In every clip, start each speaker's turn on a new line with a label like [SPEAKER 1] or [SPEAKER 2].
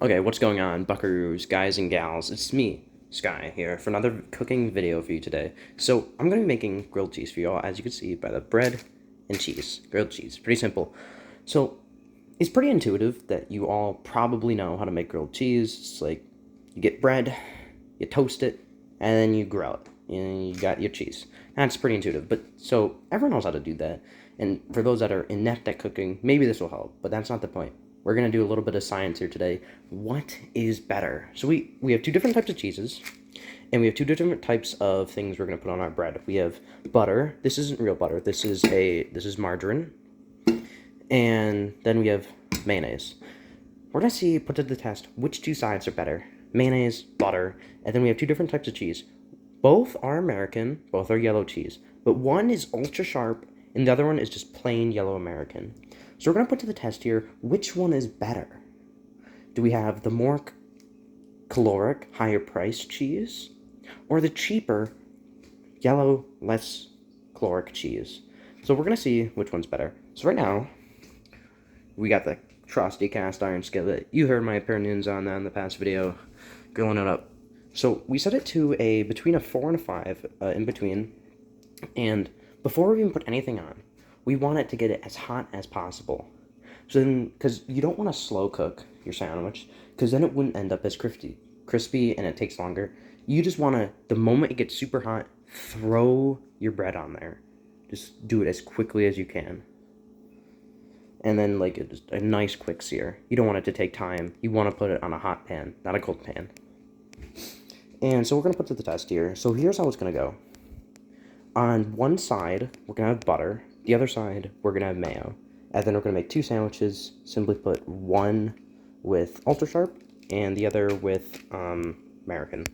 [SPEAKER 1] Okay, what's going on, buckaroos, guys and gals? It's me, Sky, here for another cooking video for you today. So, I'm going to be making grilled cheese for you all, as you can see by the bread and cheese. Grilled cheese, pretty simple. So, it's pretty intuitive that you all probably know how to make grilled cheese. It's like, you get bread, you toast it, and then you grill it. And you got your cheese. That's pretty intuitive, but so, everyone knows how to do that. And for those that are inept at cooking, maybe this will help, but that's not the point. We're going to do a little bit of science here today. What is better? So we have two different types of cheeses, and we have two different types of things we're going to put on our bread. We have butter. This isn't real butter. This is margarine. And then we have mayonnaise. We're going to see, put to the test, which two sides are better. Mayonnaise, butter, and then we have two different types of cheese. Both are American, both are yellow cheese, but one is ultra sharp, and the other one is just plain yellow American. So we're going to put to the test here, which one is better? Do we have the more caloric, higher priced cheese, or the cheaper, yellow, less caloric cheese? So we're going to see which one's better. So right now, we got the trusty cast iron skillet. You heard my opinions on that in the past video, grilling it up. So we set it to between a 4 and a 5, in between, and before we even put anything on, we want it to get it as hot as possible. So then, because you don't want to slow cook your sandwich, because then it wouldn't end up as crispy, and it takes longer. You just want to, the moment it gets super hot, throw your bread on there. Just do it as quickly as you can. And then, like, a nice quick sear. You don't want it to take time. You want to put it on a hot pan, not a cold pan. And so we're going to put to the test here. So here's how it's going to go. On one side, we're going to have butter. The other side, we're going to have mayo. And then we're going to make two sandwiches. Simply put, one with ultra sharp and the other with American.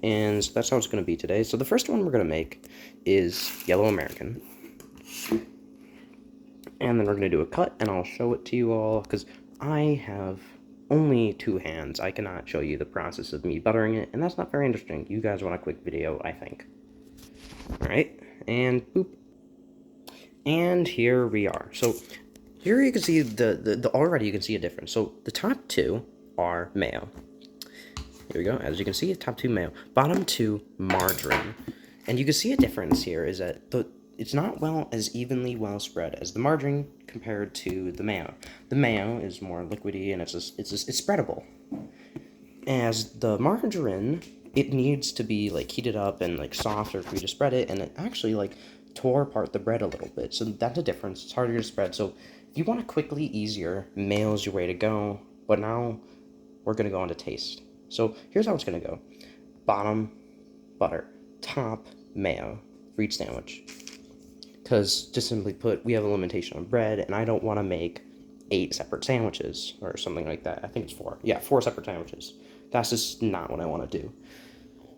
[SPEAKER 1] And that's how it's going to be today. So the first one we're going to make is yellow American. And then we're going to do a cut, and I'll show it to you all, because I have only 2 hands. I cannot show you the process of me buttering it, and that's not very interesting. You guys want a quick video, I think. Alright, and boop. And here we are. So here you can see already you can see a difference. So the top 2 are mayo. Here we go. As you can see, top 2 mayo. Bottom 2 margarine. And you can see a difference here is that it's not as evenly well spread as the margarine compared to the mayo. The mayo is more liquidy and it's spreadable. As the margarine, it needs to be like heated up and like softer for you to spread it, and it actually like tore apart the bread a little bit. So that's a difference. It's harder to spread. So if you want it quickly, easier, mayo is your way to go. But now we're gonna go on to taste. So here's how it's gonna go. Bottom, butter. Top, mayo for each sandwich. Because, just simply put, we have a limitation on bread, and I don't want to make 8 separate sandwiches, or something like that. I think it's 4. Yeah, 4 separate sandwiches. That's just not what I want to do.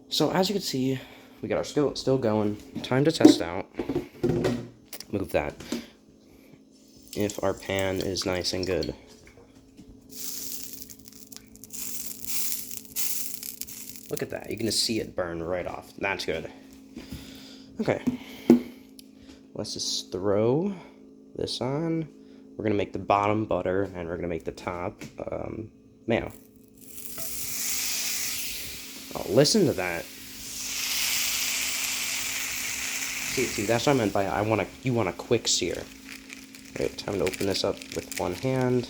[SPEAKER 1] So, as you can see, we got our skillet still going. Time to test out. Move that. If our pan is nice and good. Look at that. You can just see it burn right off. That's good. Okay. Let's just throw this on. We're going to make the bottom butter, and we're going to make the top mayo. Oh, listen to that. See, that's what I meant by you want a quick sear. Right, time to open this up with one hand.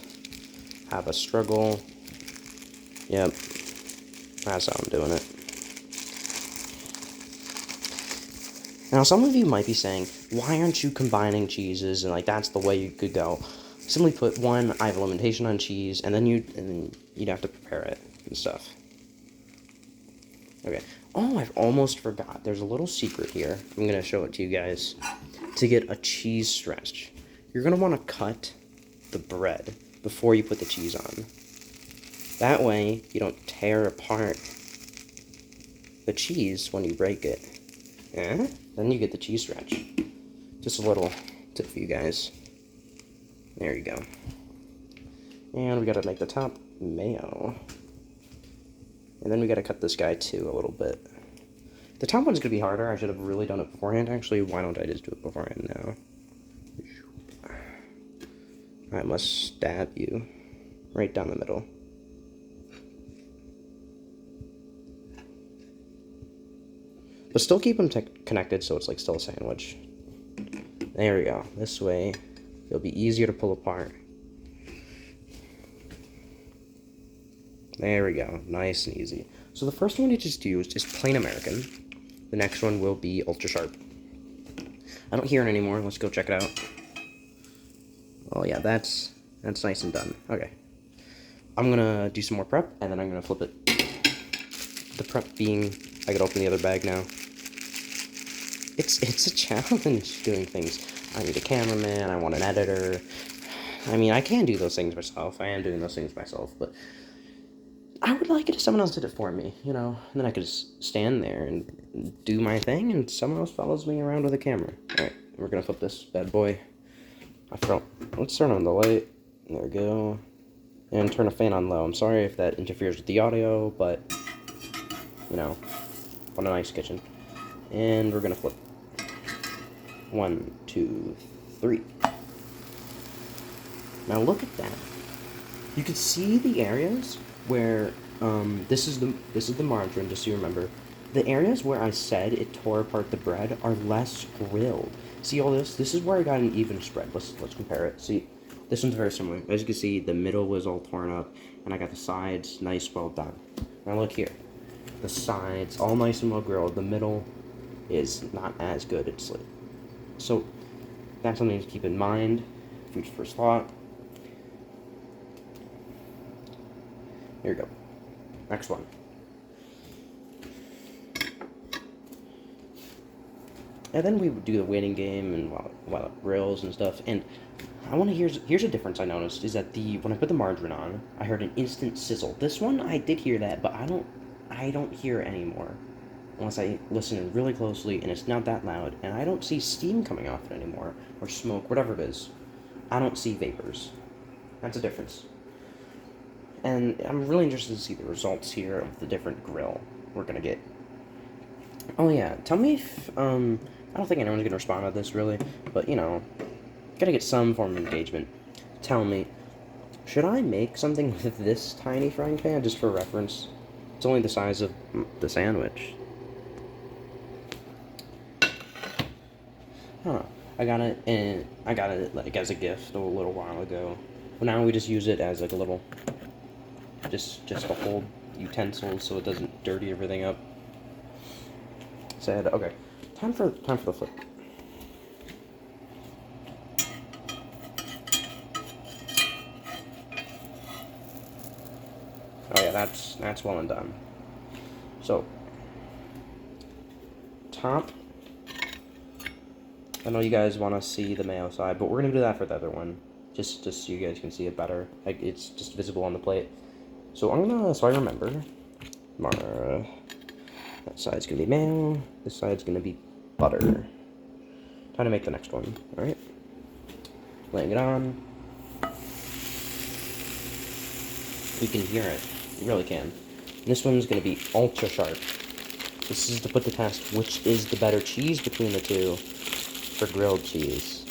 [SPEAKER 1] Have a struggle. Yep. That's how I'm doing it. Now, some of you might be saying, why aren't you combining cheeses, and like that's the way you could go. Simply put, one, I have a limitation on cheese, and then you'd have to prepare it and stuff. Okay. Oh, I've almost forgot. There's a little secret here. I'm going to show it to you guys. To get a cheese stretch, you're going to want to cut the bread before you put the cheese on. That way, you don't tear apart the cheese when you break it. Yeah? Then you get the cheese stretch. Just a little tip for you guys. There you go. And we gotta make the top mayo. And then we gotta cut this guy too a little bit. The top one's gonna be harder. I should have really done it beforehand. Actually, why don't I just do it beforehand now? I must stab you right down the middle. But still keep them connected so it's like still a sandwich. There we go. This way, it'll be easier to pull apart. There we go. Nice and easy. So the first one you just used is plain American. The next one will be ultra sharp. I don't hear it anymore. Let's go check it out. Oh yeah, that's nice and done. Okay. I'm gonna do some more prep, and then I'm gonna flip it. The prep being, I could open the other bag now. It's a challenge doing things. I need a cameraman, I want an editor. I mean, I can do those things myself. I am doing those things myself, but I would like it if someone else did it for me, you know? And then I could just stand there and do my thing, and someone else follows me around with a camera. Alright, we're gonna flip this bad boy. Let's turn on the light. There we go. And turn a fan on low. I'm sorry if that interferes with the audio, but, you know, what a nice kitchen. And we're gonna flip. 1, 2, 3. Now look at that. You can see the areas where this is the margarine, just so you remember. The areas where I said it tore apart the bread are less grilled. See all this? This is where I got an even spread. Let's compare it. See, this one's very similar. As you can see, the middle was all torn up, and I got the sides nice, well done. Now look here. The sides all nice and well grilled. The middle is not as good. It's like, so that's something to keep in mind. Food first thought. Here we go. Next one. And then we would do the waiting game and while it grills and stuff. And I want to here's a difference I noticed is that when I put the margarine on, I heard an instant sizzle. This one I did hear that, but I don't hear it anymore unless I listen really closely, and it's not that loud, and I don't see steam coming off it anymore, or smoke, whatever it is. I don't see vapors. That's a difference. And I'm really interested to see the results here of the different grill we're gonna get. Oh yeah, tell me if, I don't think anyone's gonna respond to this really, but you know, gotta get some form of engagement. Tell me, should I make something with this tiny frying pan just for reference? It's only the size of the sandwich. I don't know. I got it like as a gift a little while ago. But now we just use it as like a little, just to hold utensils so it doesn't dirty everything up. Said, okay, time for the flip. Oh yeah, that's well and done. So top. I know you guys want to see the mayo side, but we're gonna do that for the other one, just so you guys can see it better. Like it's just visible on the plate. So so I remember, that side's gonna be mayo. This side's gonna be butter. Time to make the next one. All right, laying it on. You can hear it. You really can. And this one's gonna be ultra sharp. This is to put the test which is the better cheese between the two for grilled cheese.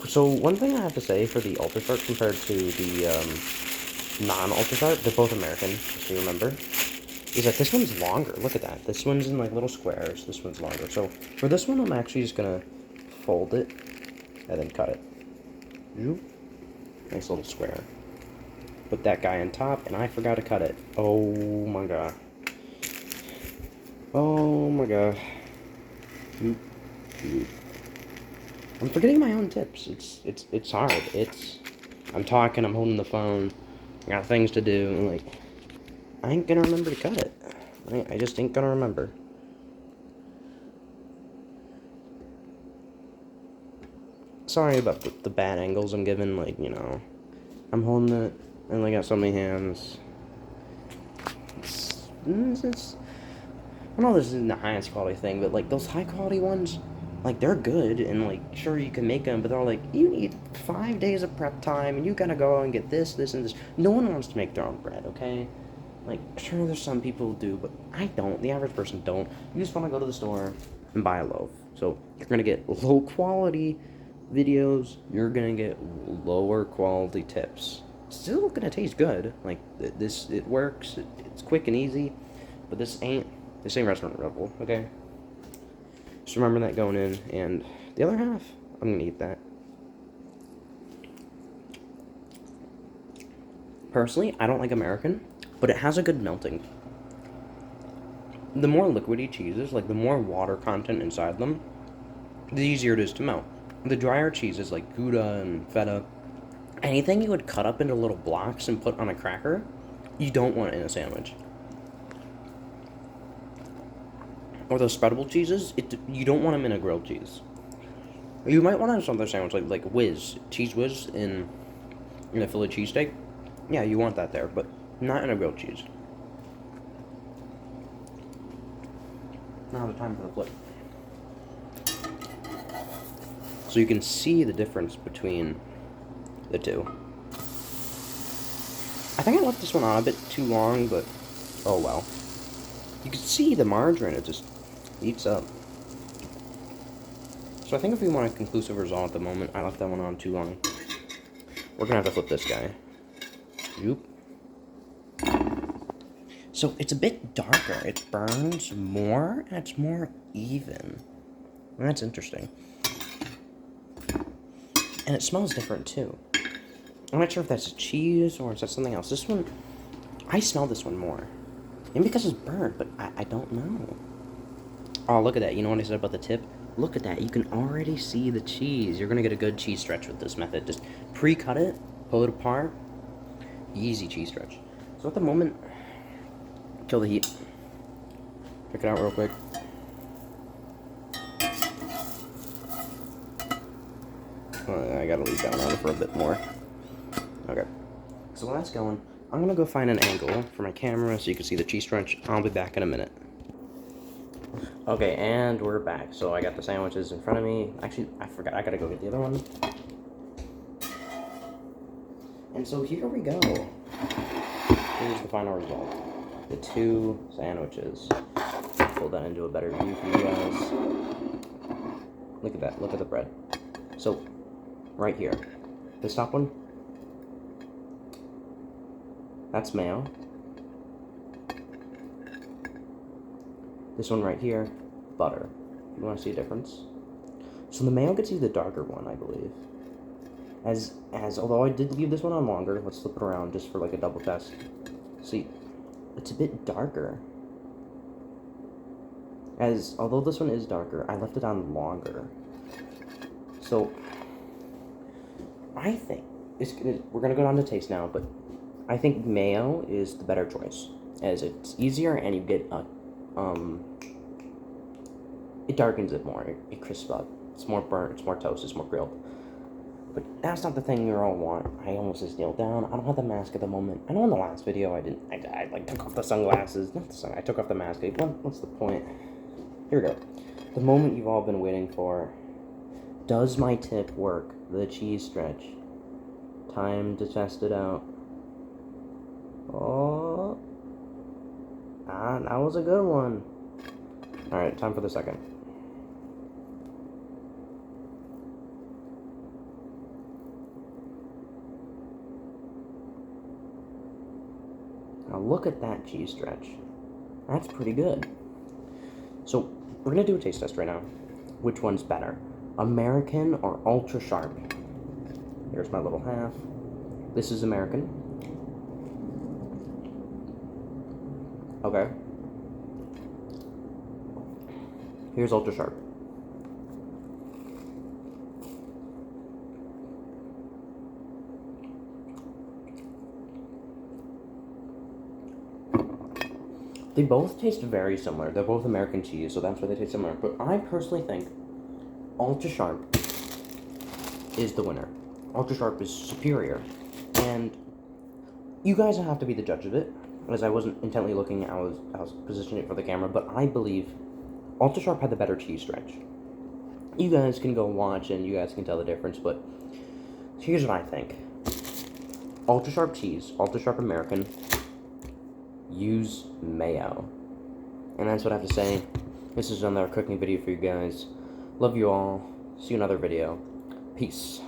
[SPEAKER 1] So one thing I have to say for the ultra sharp compared to the non-ultra sharp, they're both American, if you remember, is that this one's longer. Look at that. This one's in like little squares. This one's longer. So for this one, I'm actually just gonna fold it and then cut it. Nice little square. Put that guy on top, and I forgot to cut it. Oh my god. Oh my god. I'm forgetting my own tips. It's hard. I'm talking, I'm holding the phone, I got things to do, and like, I ain't gonna remember to cut it. I just ain't gonna remember. Sorry about the bad angles I'm giving, like, you know, I'm holding it, and I got so many hands. I know this isn't the highest quality thing, but like those high quality ones, like they're good, and like sure you can make them, but they're like, you need 5 days of prep time, and you gotta go and get this, and this. No one wants to make their own bread, okay? Like, sure, there's some people who do, but I don't. The average person don't. You just want to go to the store and buy a loaf. So you're gonna get low quality videos. You're gonna get lower quality tips. Still gonna taste good. Like this, it works. It's quick and easy, but this ain't They say restaurant rebel, okay? Just remember that going in, and the other half, I'm gonna eat that. Personally, I don't like American, but it has a good melting. The more liquidy cheeses, like the more water content inside them, the easier it is to melt. The drier cheeses like Gouda and Feta, anything you would cut up into little blocks and put on a cracker, you don't want it in a sandwich. Or those spreadable cheeses, you don't want them in a grilled cheese. You might want to have some other sandwich like whiz, cheese whiz in a Philly cheesesteak. Yeah, you want that there, but not in a grilled cheese. Now the time for the flip. So you can see the difference between the two. I think I left this one on a bit too long, but oh well. You can see the margarine, it just eats up. So I think if we want a conclusive result at the moment, I left that one on too long. We're gonna have to flip this guy. Oop. So it's a bit darker. It burns more, and it's more even. And that's interesting. And it smells different, too. I'm not sure if that's cheese or is that something else. This one, I smell this one more. Maybe because it's burnt, but I don't know. Oh, look at that. You know what I said about the tip? Look at that. You can already see the cheese. You're going to get a good cheese stretch with this method. Just pre-cut it, pull it apart. Easy cheese stretch. So at the moment, kill the heat. Check it out real quick. I gotta leave that one on for a bit more. Okay. So while that's going, I'm gonna go find an angle for my camera so you can see the cheese stretch. I'll be back in a minute. Okay, and we're back. So I got the sandwiches in front of me. Actually, I forgot. I gotta go get the other one. And so here we go. Here's the final result. The two sandwiches. Pull that into a better view for you guys. Look at that. Look at the bread. So, right here. This top one. That's mayo. This one right here, butter. You want to see a difference? So the mayo gets you the darker one, I believe. Although I did leave this one on longer, let's flip it around just for like a double test. See, it's a bit darker. Although this one is darker, I left it on longer. So, I think, we're going to go down to taste now, but I think mayo is the better choice, as it's easier and you get it darkens it more, it crisps up. It's more burnt, it's more toast, it's more grilled. But that's not the thing you all want. I almost just kneeled down. I don't have the mask at the moment. I know in the last video I like took off the sunglasses. Not the sun. I took off the mask. What's the point? Here we go. The moment you've all been waiting for. Does my tip work? The cheese stretch. Time to test it out. Oh. That was a good one. Alright, time for the second. Now look at that cheese stretch. That's pretty good. So, we're going to do a taste test right now. Which one's better? American or ultra sharp? Here's my little half. This is American. Okay. Here's ultra sharp. They both taste very similar. They're both American cheese, so that's why they taste similar. But I personally think ultra sharp is the winner. Ultra sharp is superior. And you guys have to be the judge of it, as I wasn't intently looking. I was positioning it for the camera, but I believe ultra sharp had the better cheese stretch. You guys can go watch and you guys can tell the difference, but here's what I think. Ultra sharp cheese, ultra sharp American, use mayo. And that's what I have to say. This is another cooking video for you guys. Love you all. See you in another video. Peace.